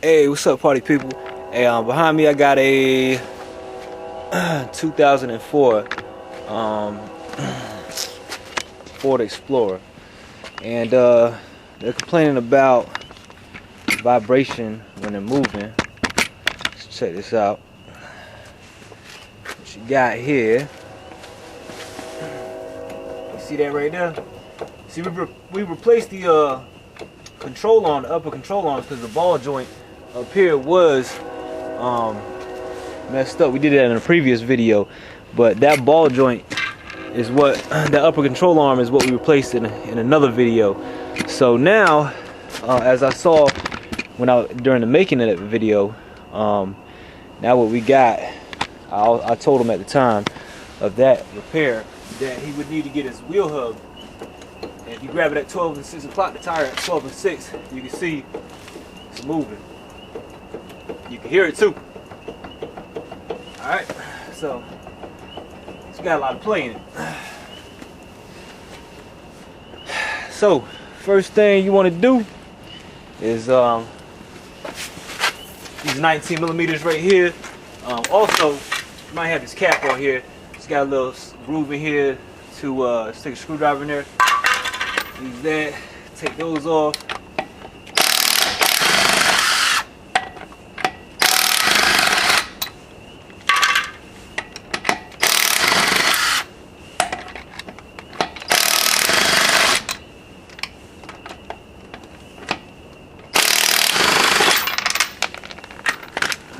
Hey, what's up, party people? Hey, behind me I got a 2004 Ford Explorer, and they're complaining about vibration when they're moving. Let's check this out. What you got here? You see that right there? See, we replaced the control arm, the upper control arms, because the ball joint up here was messed up. We did that in a previous video, but that ball joint is what the upper control arm is what we replaced in another video. So now, as I saw during the making of that video, now what we got, I told him at the time of that repair that he would need to get his wheel hub. And if you grab it at 12 and 6 o'clock, the tire at 12 and 6, you can see it's moving. You can hear it too. Alright, so it's got a lot of play in it. So, first thing you want to do is these 19 millimeters right here. Also, you might have this cap on here. It's got a little groove in here to stick a screwdriver in there. Use that, take those off.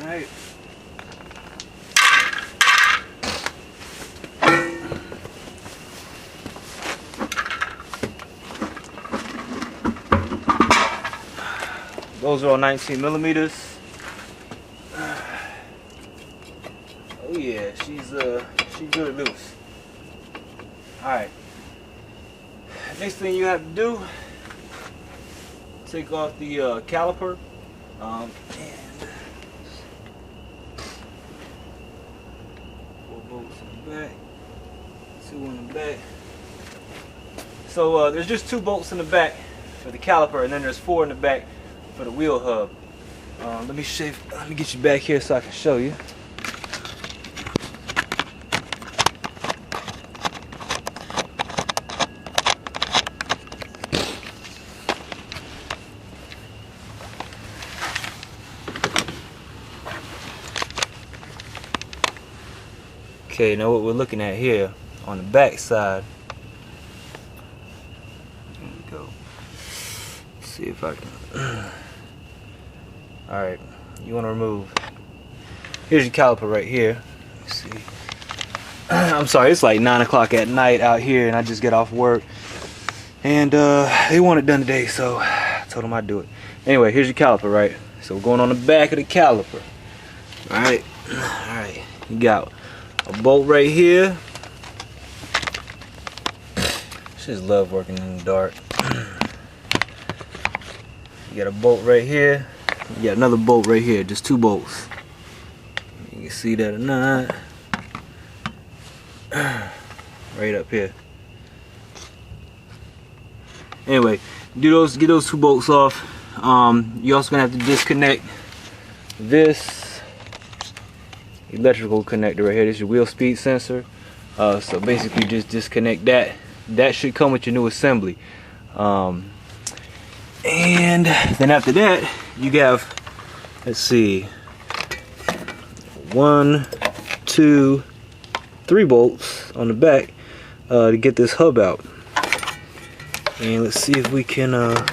Alright. Those are all 19 millimeters. Oh yeah, she's good loose. Alright. Next thing you have to do, take off the caliper. And 4 bolts in the back, 2 in the back. So there's just 2 bolts in the back for the caliper, and then there's 4 in the back for the wheel hub. Let me get you back here so I can show you. Okay, now what we're looking at here on the back side. There we go. Let's see if I can. Alright, you want to remove. Here's your caliper right here. Let's see. I'm sorry, it's like 9 o'clock at night out here, and I just get off work. And they want it done today, so I told them I'd do it. Anyway, here's your caliper, right? So we're going on the back of the caliper. Alright, you got a bolt right here. Just love working in the dark. You got a bolt right here. You got another bolt right here. Just 2 bolts. You can see that or not. Right up here. Anyway, get those 2 bolts off. You're also gonna have to disconnect this electrical connector right here. This is your wheel speed sensor. So basically just disconnect that. That should come with your new assembly. And then after that, you have, let's see, 1, 2, 3 bolts on the back to get this hub out. And let's see if we can right.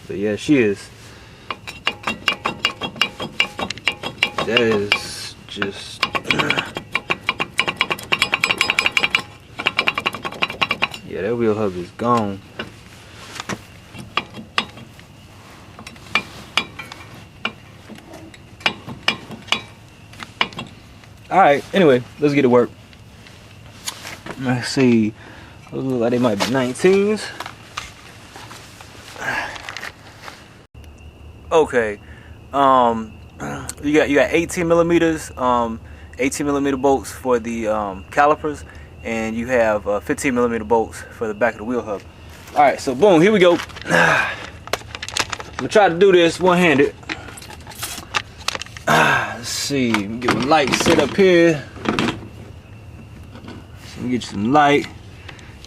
But yeah, she is. That is just yeah, that wheel hub is gone. Alright, anyway, let's get to work. Let's see. Those look like they might be 19s. Okay. You got 18 millimeters, 18 millimeter bolts for the calipers, and you have 15 millimeter bolts for the back of the wheel hub. All right, so boom, here we go. I'm gonna try to do this one-handed. Let's see, get my light set up here. Let me get you some light.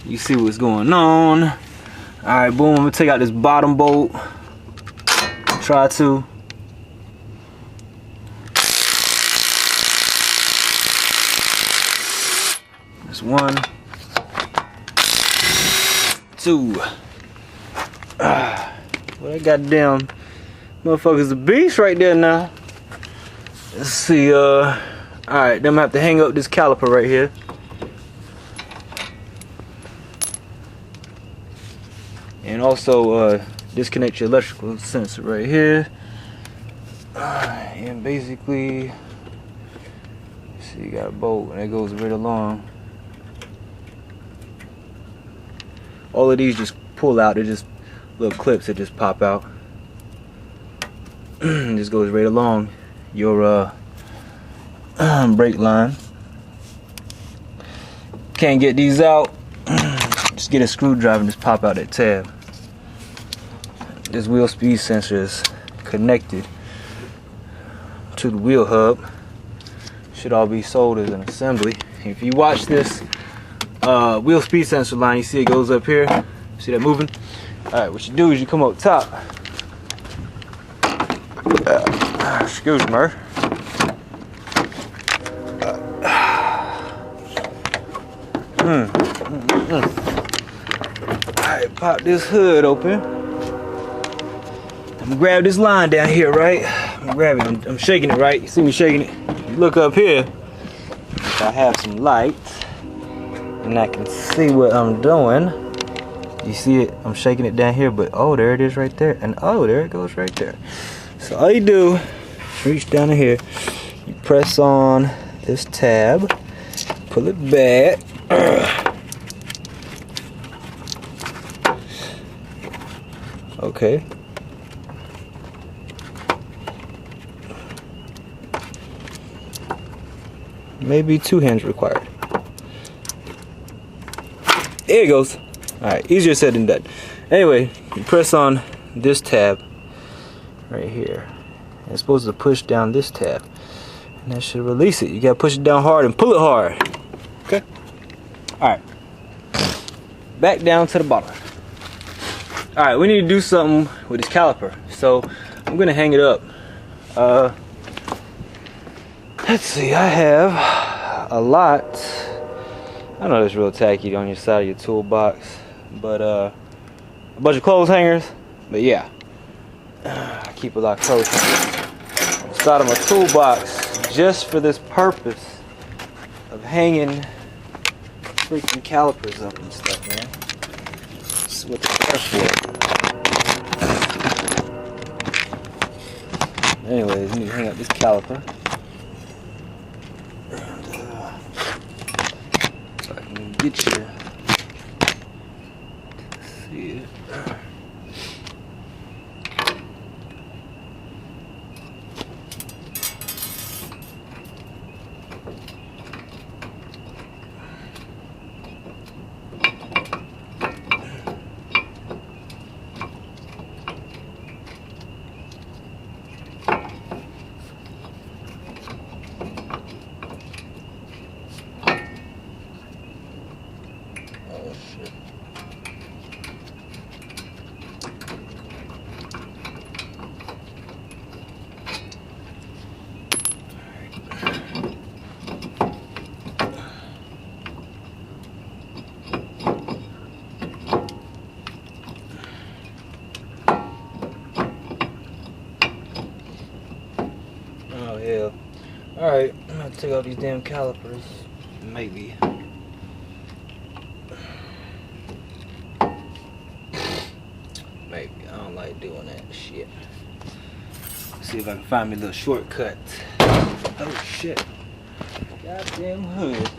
You see what's going on. All right, boom, I'm gonna take out this bottom bolt. Try to. That's 1, 2. Well, that goddamn motherfucker's a beast right there now. Let's see, alright, then I'm gonna have to hang up this caliper right here. And also disconnect your electrical sensor right here. And basically, see, you got a bolt and it goes right along. All of these just pull out, they're just little clips that just pop out. This goes right along your brake line. Can't get these out, just get a screwdriver and just pop out that tab. This wheel speed sensor is connected to the wheel hub. Should all be sold as an assembly. If you watch this wheel speed sensor line, you see it goes up here. See that moving? Alright, what you do is you come up top. Excuse me. Alright, pop this hood open. I'm gonna grab this line down here, right? I'm gonna grab it. I'm shaking it, right? You see me shaking it? You look up here. I have some light, and I can see what I'm doing. You see it? I'm shaking it down here, but oh, there it is right there, and oh, there it goes right there. So all you do, reach down in here, you press on this tab, pull it back. Okay. Maybe 2 hands required. There it goes. Alright, easier said than done. Anyway, you press on this tab right here. And it's supposed to push down this tab. And that should release it. You gotta push it down hard and pull it hard. Okay? Alright. Back down to the bottom. Alright, we need to do something with this caliper. So I'm gonna hang it up. Let's see, I have a lot. I know it's real tacky on your side of your toolbox, but a bunch of clothes hangers. But yeah, I keep a lot of clothes hangers on the side of my toolbox just for this purpose of hanging freaking calipers up and stuff, man. This is what they're for. Anyways, I need to hang up this caliper. Get you to see it. Oh hell. Alright, I'm gonna take out these damn calipers. Maybe. Maybe. I don't like doing that shit. See if I can find me a little shortcut. Oh shit. Goddamn hood.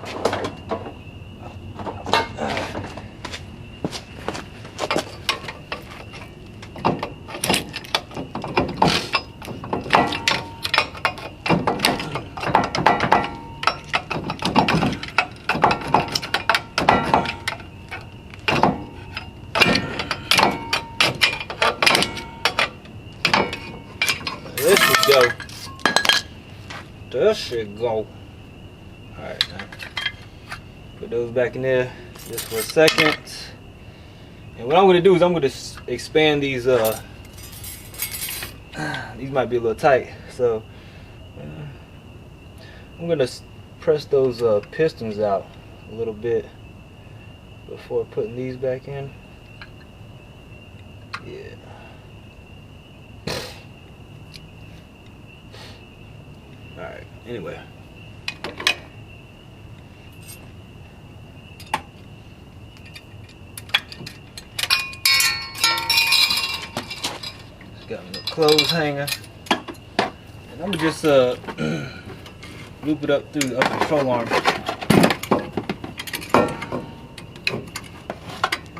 There should go. There should go. Alright, now put those back in there just for a second. And what I'm gonna do is I'm gonna expand these. These might be a little tight, so I'm gonna press those pistons out a little bit before putting these back in. Yeah. Alright, anyway. Just got my clothes hanger. And I'm gonna just loop it up through the upper control arm.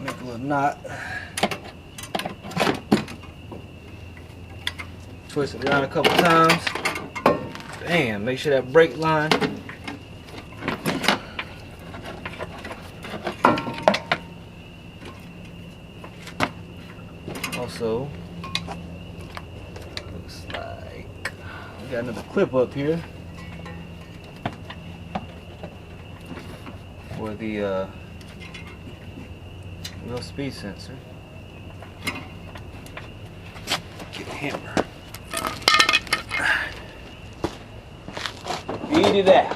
Make a little knot. Twist it around a couple times. Bam, make sure that brake line. Also, looks like we got another clip up here for the wheel speed sensor. Get a hammer. Beat it out.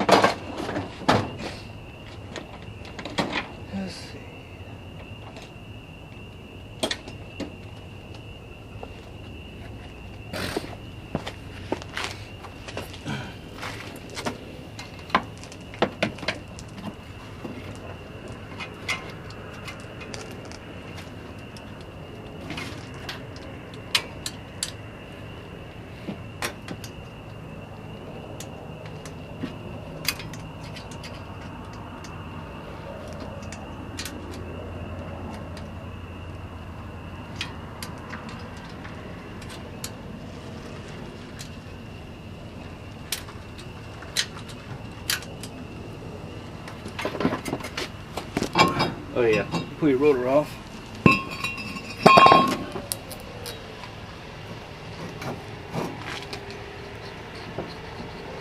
Let's see. Oh yeah, pull your rotor off.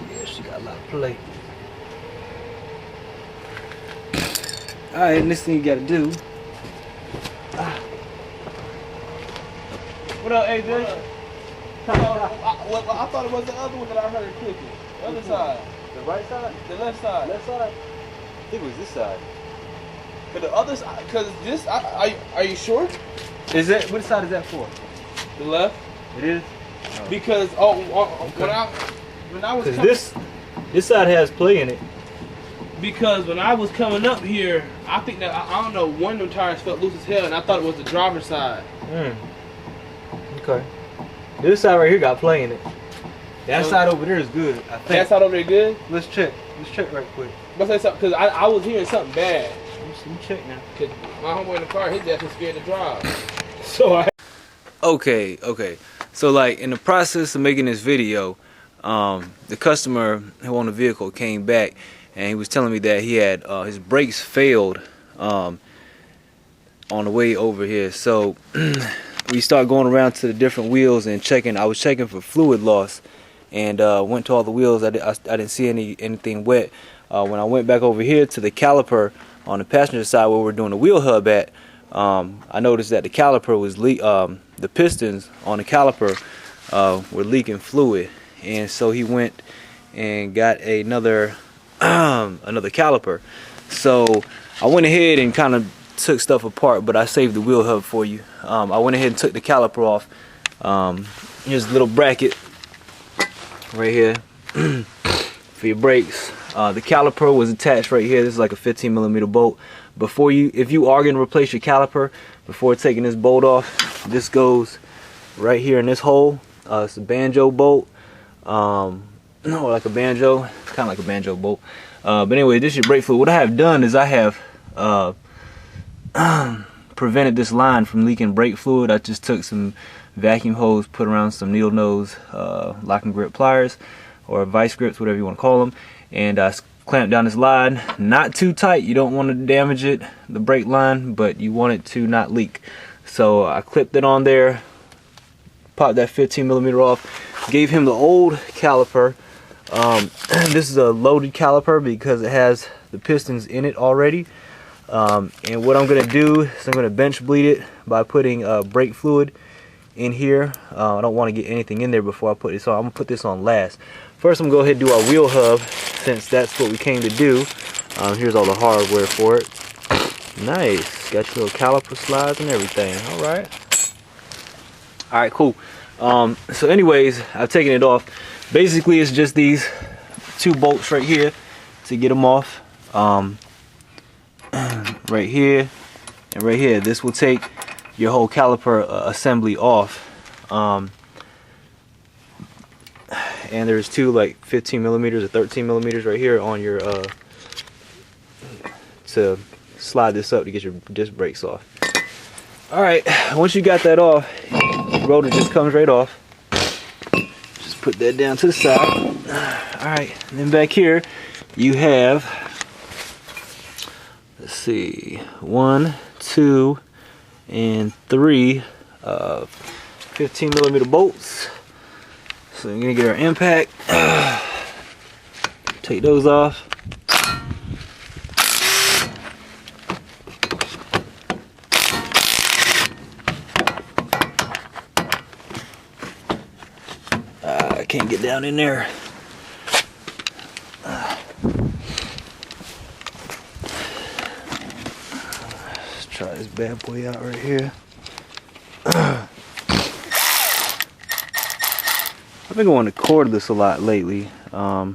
Yeah, she got a lot of play. Alright, next thing you gotta do. What up, AJ? I thought it was the other one that I heard clicking. The other side. The right side? The left side. Left side? I think it was this side. But the other side, because this, are you sure? Is that, what side is that for? The left? It is? Because, when I was coming, this side has play in it. because when I was coming up here, I think that, I don't know, one of them tires felt loose as hell, and I thought it was the driver's side. Okay. This side right here got play in it. That side over there is good, I think. That side over there good? Let's check. Let's check right quick. Let's say something, because I was hearing something bad. Let me check now. Because my homeboy in the car, his ass was scared to drive. So Okay. So like in the process of making this video, the customer who owned the vehicle came back and he was telling me that he had his brakes failed on the way over here. So we start going around to the different wheels and checking. I was checking for fluid loss and went to all the wheels. I didn't see anything wet. When I went back over here to the caliper on the passenger side where we're doing the wheel hub at, I noticed that the caliper was the pistons on the caliper were leaking fluid, and so he went and got another caliper. So I went ahead and kind of took stuff apart, but I saved the wheel hub for you. I went ahead and took the caliper off. Here's a little bracket right here for your brakes. The caliper was attached right here. This is like a 15mm bolt. If you are going to replace your caliper, before taking this bolt off, this goes right here in this hole. It's a banjo bolt. No, like a banjo, kind of like a banjo bolt. But anyway, this is your brake fluid. What I have done is I have prevented this line from leaking brake fluid. I just took some vacuum hose, put around some needle nose lock and grip pliers, or vice grips, whatever you want to call them, and I clamped down this line. Not too tight, you don't want to damage it, the brake line, but you want it to not leak. So I clipped it on there, popped that 15mm off. Gave him the old caliper. This is a loaded caliper because it has the pistons in it already. And what I'm gonna do is I'm gonna bench bleed it by putting brake fluid in here. I don't want to get anything in there before I put this on. I'm gonna put this on last. First, I'm gonna go ahead and do our wheel hub, since that's what we came to do. Here's all the hardware for it. Nice, got your little caliper slides and everything. All right, cool. So anyways, I've taken it off. Basically, it's just these two bolts right here to get them off. Right here and right here. This will take your whole caliper assembly off. And there's two like 15 millimeters or 13 millimeters right here on your to slide this up to get your disc brakes off. All right, once you got that off, the rotor just comes right off. Just put that down to the side. All right, and then back here you have, let's see, 1, 2, and 3 15 millimeter bolts. So we're gonna get our impact. Take those off. I can't get down in there. Let's try this bad boy out right here. I've been going to cordless a lot lately. A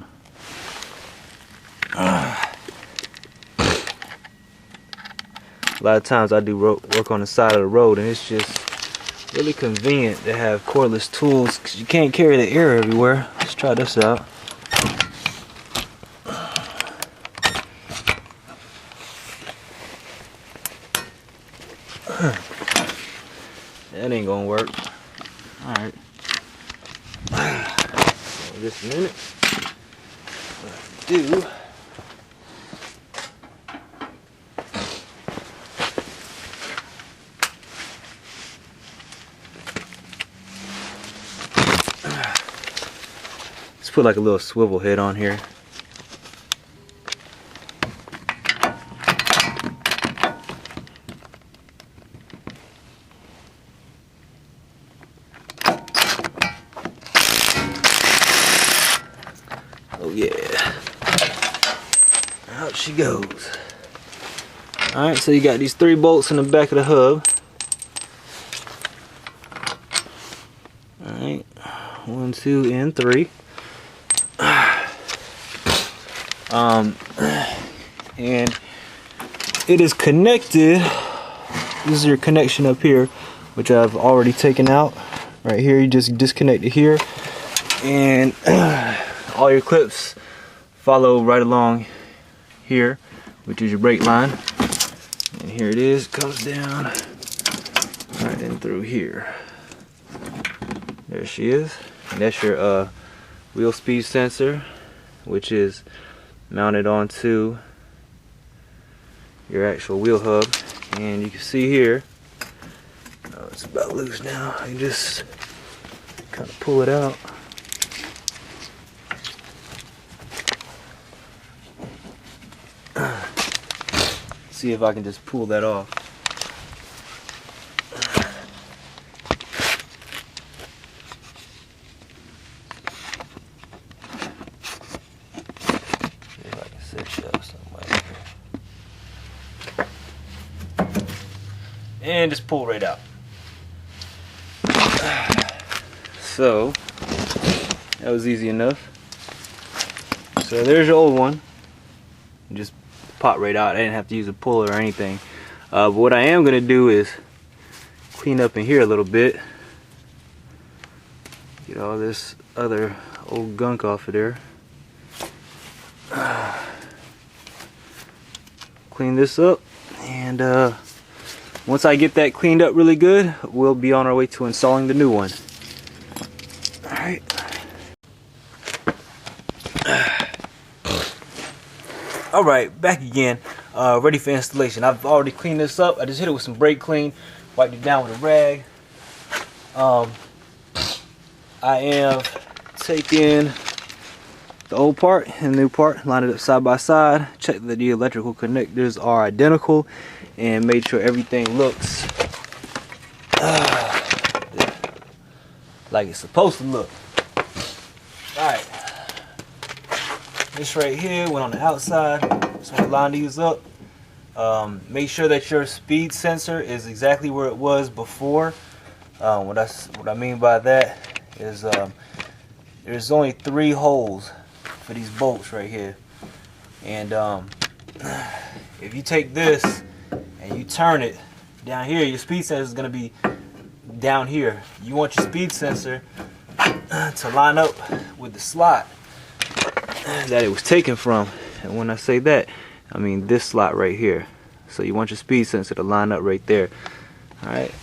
lot of times I do work on the side of the road, and it's just really convenient to have cordless tools because you can't carry the air everywhere. Let's try this out. That ain't gonna work. Alright. Just a minute. What I do. Let's put like a little swivel head on here. Oh yeah. Out she goes. Alright, so you got these 3 bolts in the back of the hub. Alright. 1, 2, and 3. And it is connected. This is your connection up here, which I've already taken out. Right here, you just disconnect it here, and all your clips follow right along here, which is your brake line. And here it is, comes down right in through here. There she is. And that's your wheel speed sensor, which is mounted onto your actual wheel hub. And you can see here, oh, it's about loose now. You just kind of pull it out. See if I can just pull that off. See if I can set you up something like that. And just pull right out. So that was easy enough. So there's your old one. Just pop right out. I didn't have to use a puller or anything. But what I am gonna do is clean up in here a little bit. Get all this other old gunk off of there. Clean this up, and once I get that cleaned up really good, we'll be on our way to installing the new one. Alright. Alright, back again, ready for installation. I've already cleaned this up. I just hit it with some brake clean, wiped it down with a rag. I am taking the old part and the new part, line it up side by side, check that the electrical connectors are identical, and make sure everything looks like it's supposed to look. Alright, this right here went on the outside, so we line these up. Make sure that your speed sensor is exactly where it was before. What I mean by that is there's only 3 holes for these bolts right here, and if you take this and you turn it down here, your speed sensor is going to be down here. You want your speed sensor to line up with the slot that it was taken from, and when I say that, I mean this slot right here. So you want your speed sensor to line up right there. Alright,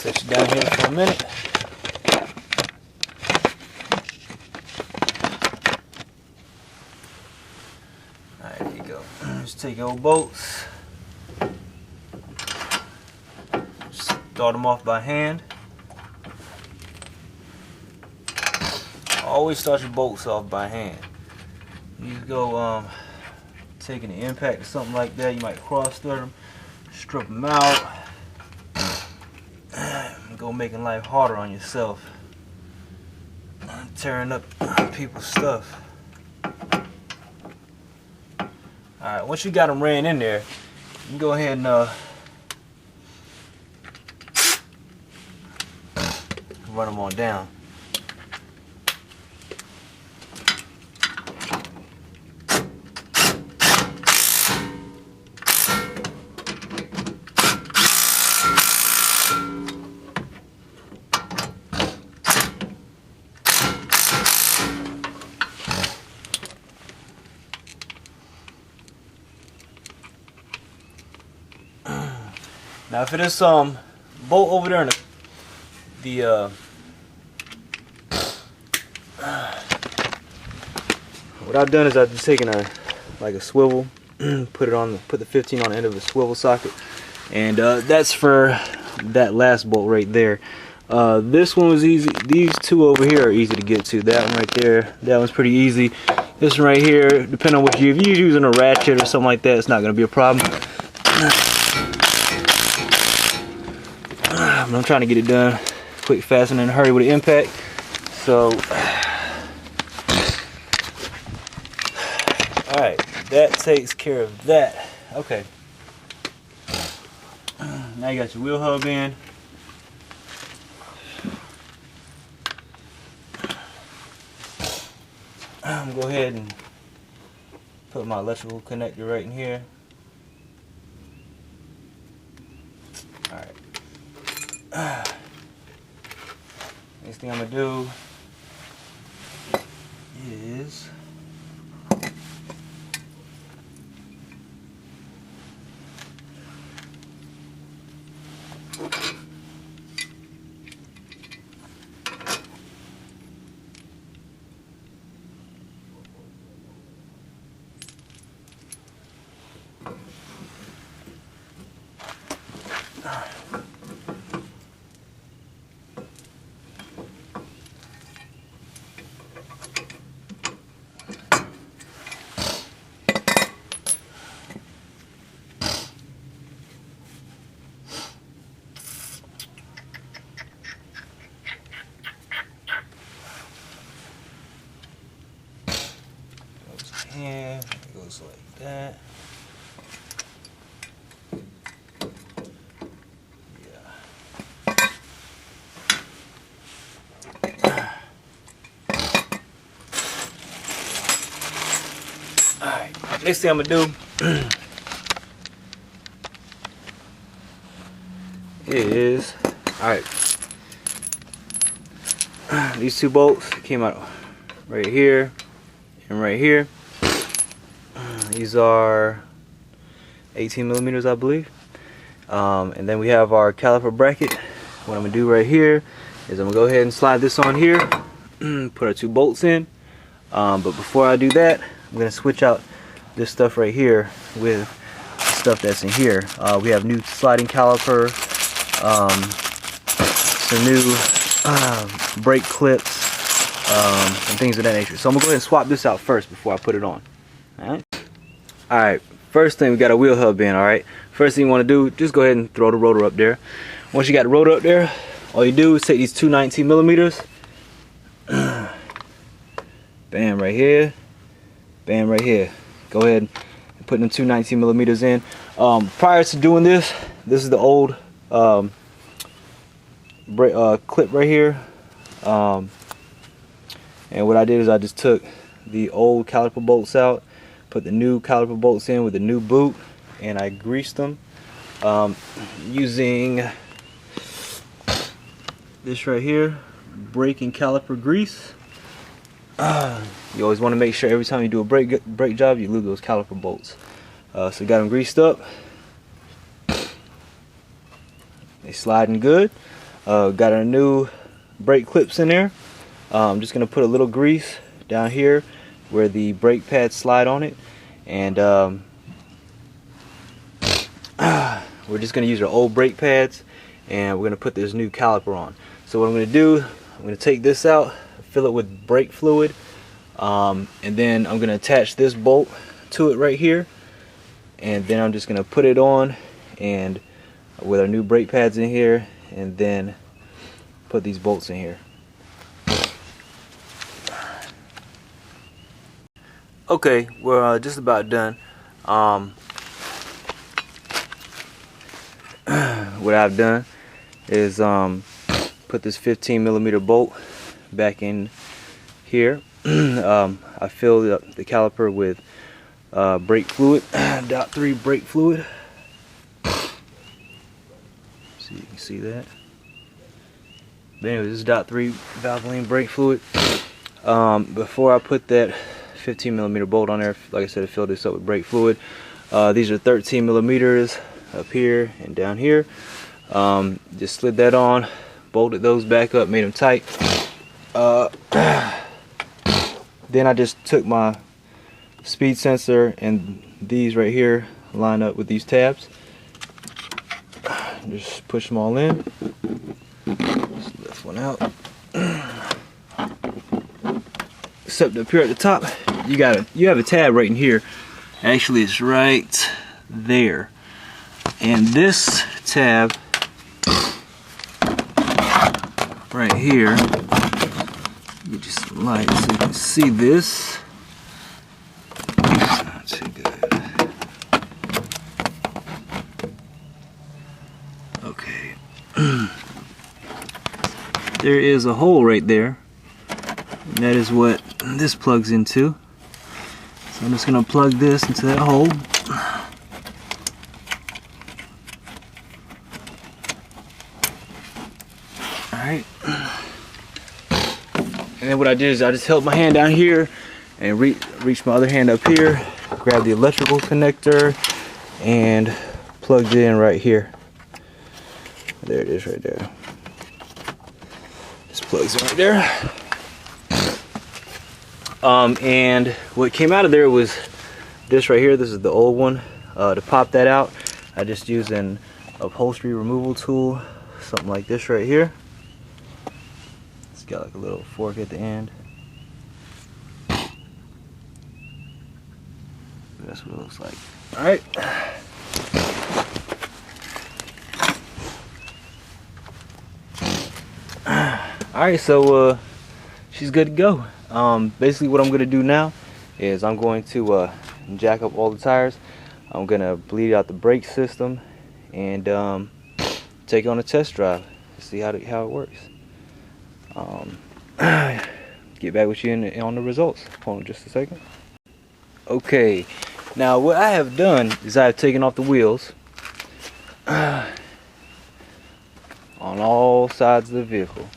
set you down here for a minute. Alright, there you go. Just take your old bolts, start them off by hand. Always start your bolts off by hand. You go taking the impact or something like that, you might cross through them, strip them out, and go making life harder on yourself, tearing up people's stuff. Alright, once you got them ran in there, you can go ahead and run them on down. Now for this bolt over there in the what I've done is I've just taken a swivel, put the 15 on the end of a swivel socket, and that's for that last bolt right there. This one was easy. These 2 over here are easy to get to. That one right there, that one's pretty easy. This one right here, depending on what if you're using a ratchet or something like that, it's not going to be a problem. I'm trying to get it done quick, fast, and in a hurry with the impact. So, alright, that takes care of that. Okay. Now you got your wheel hub in. I'm gonna go ahead and put my electrical connector right in here. Alright. Next thing I'm gonna do is here, it goes like that. Alright, next thing I'm gonna do is, alright, these 2 bolts came out right here and right here. These are 18 millimeters, I believe. And then we have our caliper bracket. What I'm gonna do right here is I'm gonna go ahead and slide this on here, put our 2 bolts in. But before I do that, I'm gonna switch out this stuff right here with the stuff that's in here. We have new sliding caliper, some new brake clips, and things of that nature. So I'm gonna go ahead and swap this out first before I put it on. Alright, first thing, we got a wheel hub in. Alright, first thing you want to do, just go ahead and throw the rotor up there. Once you got the rotor up there, all you do is take these two 19 millimeters, bam right here, bam right here. Go ahead and put them two 19 millimeters in. Prior to doing this, this is the old clip right here, and what I did is I just took the old caliper bolts out, put the new caliper bolts in with the new boot, and I greased them using this right here, brake and caliper grease. You always want to make sure every time you do a brake job you lube those caliper bolts. So got them greased up, they sliding good. Got our new brake clips in there. I'm just gonna put a little grease down here where the brake pads slide on it, and we're just gonna use our old brake pads, and we're gonna put this new caliper on. So what I'm gonna do, I'm gonna take this out, fill it with brake fluid, and then I'm gonna attach this bolt to it right here, and then I'm just gonna put it on, and with our new brake pads in here, and then put these bolts in here. Okay, we're just about done. What I've done is put this 15 millimeter bolt back in here. I filled up the caliper with brake fluid, .3 brake fluid. So you can see that. But anyway, this is .3 Valvoline brake fluid. Before I put that 15 millimeter bolt on there, like I said, I filled this up with brake fluid. These are 13 millimeters up here and down here. Just slid that on, bolted those back up, made them tight. Then I just took my speed sensor and these right here, line up with these tabs. Just push them all in. Just lift one out. Except up here at the top, you have a tab right in here. Actually, it's right there. And this tab right here, you just light so you can see this. It's not too good. Okay. There is a hole right there, and that is what this plugs into. So I'm just going to plug this into that hole. Alright. And then what I did is I just held my hand down here and reached my other hand up here, grabbed the electrical connector, and plugged it in right here. There it is right there. Just plugs it right there. And what came out of there was this right here. This is the old one. To pop that out, I just used an upholstery removal tool, something like this right here. It's got like a little fork at the end. That's what it looks like. Alright. Alright, so she's good to go. Basically what I'm going to do now is I'm going to jack up all the tires. I'm going to bleed out the brake system and take it on a test drive to see how it works. Get back with you on the results. Hold on just a second. Okay, now what I have done is I have taken off the wheels on all sides of the vehicle.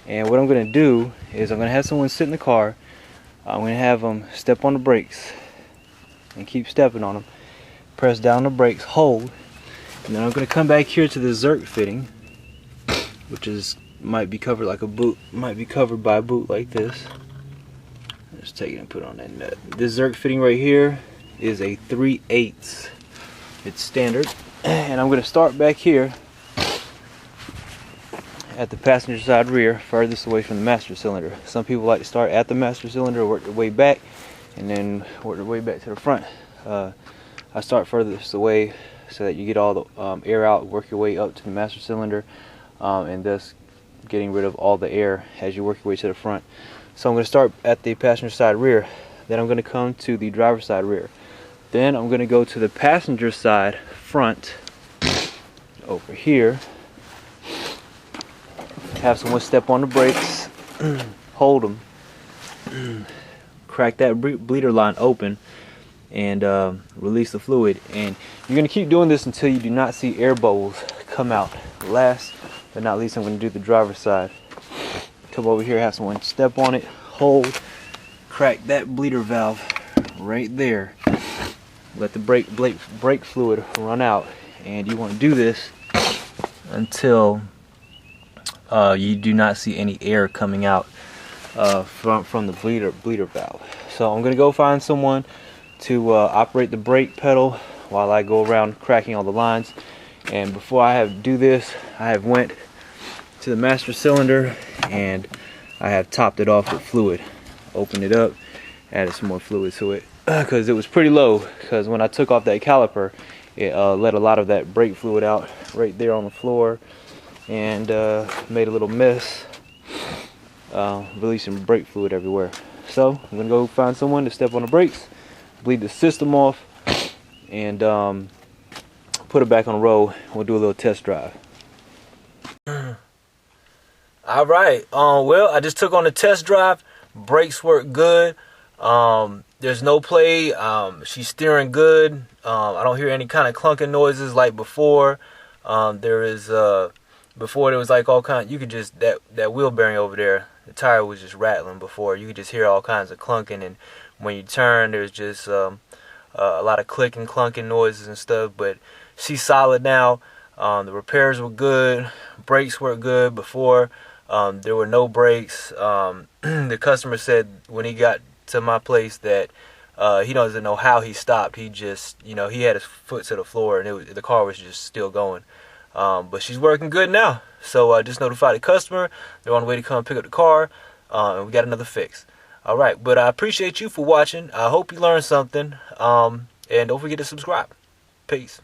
And what I'm going to do is I'm going to have someone sit in the car. I'm going to have them step on the brakes and keep stepping on them. Press down the brakes, hold, and then I'm going to come back here to the Zerk fitting, which might be covered like a boot, might be covered by a boot like this. Just take it and put it on that nut. This Zerk fitting right here is a 3/8. It's standard, and I'm going to start back here at the passenger side rear, furthest away from the master cylinder. Some people like to start at the master cylinder, work their way back, and then work their way back to the front. I start furthest away so that you get all the air out, work your way up to the master cylinder, and thus getting rid of all the air as you work your way to the front. So I'm going to start at the passenger side rear, then I'm going to come to the driver's side rear, then I'm going to go to the passenger side front over here, have someone step on the brakes, hold them, crack that bleeder line open, and release the fluid. And you're going to keep doing this until you do not see air bubbles come out. Last but not least, I'm going to do the driver's side. Come over here, have someone step on it, hold, crack that bleeder valve right there. Let the brake fluid run out, and you want to do this until you do not see any air coming out from the bleeder valve. So I'm going to go find someone to operate the brake pedal while I go around cracking all the lines. And before I do this, I have went to the master cylinder and I have topped it off with fluid. Opened it up, added some more fluid to it because it was pretty low, because when I took off that caliper, it let a lot of that brake fluid out right there on the floor and made a little mess, releasing brake fluid everywhere. So I'm gonna go find someone to step on the brakes, bleed the system off, and put it back on the road. We'll do a little test drive. All right. Well, I just took on the test drive. Brakes work good. There's no play. She's steering good. I don't hear any kind of clunking noises like before. Before there was like all kind. You could just that wheel bearing over there. The tire was just rattling before. You could just hear all kinds of clunking, and when you turn, there's just a lot of clicking, clunking noises and stuff. But she's solid now. The repairs were good. Brakes were good before. There were no brakes. The customer said when he got to my place that he doesn't know how he stopped. He just, he had his foot to the floor and the car was just still going. But she's working good now. So I just notified the customer. They're on the way to come pick up the car. And we got another fix. All right. But I appreciate you for watching. I hope you learned something. And don't forget to subscribe. Peace.